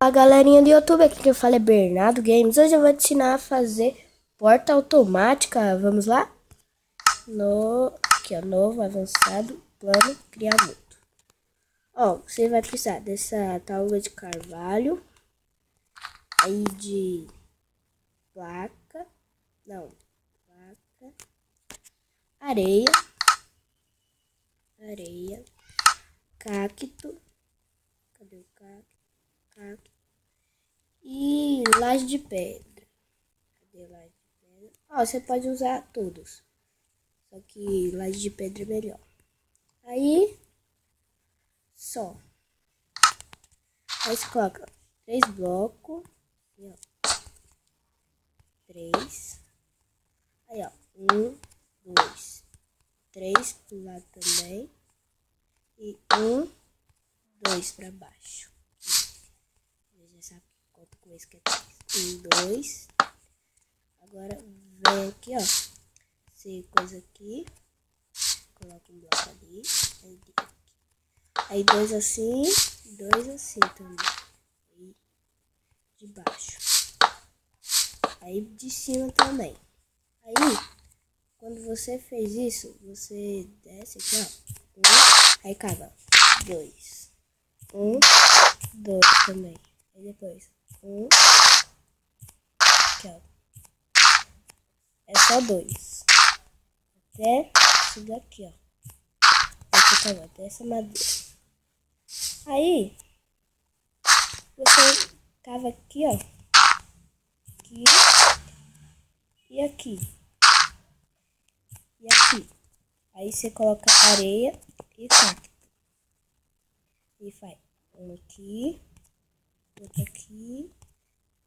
Fala galerinha do YouTube, aqui que eu falo é Bernardo Games. Hoje eu vou te ensinar a fazer porta automática. Vamos lá? Aqui ó, novo, avançado, plano, criar mundo. Ó, você vai precisar dessa tábua de carvalho, aí de placa, areia, cacto, cadê o cacto? E laje de pedra. Cadê laje de pedra? Ó, você pode usar todos. Só que laje de pedra é melhor. Aí, só. Aí você coloca 3 blocos. Aí, ó. 3. Aí, ó. 1, 2, 3 pro lado também. E 1, 2 pra baixo. Já sabe que conta com esse que é 3. 1, 2. Agora vem aqui, ó. Você coisa aqui. Coloca um bloco ali. Aí 2 assim. 2 assim também. Aí de baixo. Aí de cima também. Aí, quando você fez isso, você desce aqui, ó. 1. Aí caga. 2. 1, 2 também. Aí depois 1. Aqui, ó. É só 2. Até isso daqui, ó. Até essa madeira. Aí, você cava aqui, ó. Aqui. E aqui. E aqui. Aí você coloca areia e cacto. E faz um aqui. Outro aqui.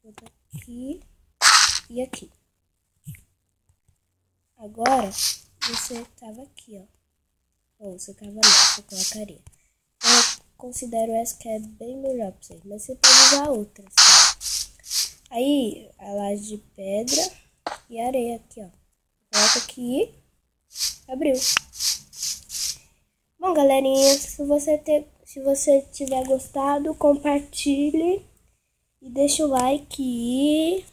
Outro aqui. E aqui. Agora, você cava aqui, ó. Ou você cava não, você coloca areia. Eu considero essa que é bem melhor pra vocês, mas você pode usar outras, tá? Aí, a laje de pedra e areia aqui, ó. Coloca aqui. Abriu. Bom, galerinha, se você tiver gostado, compartilhe e deixa o like.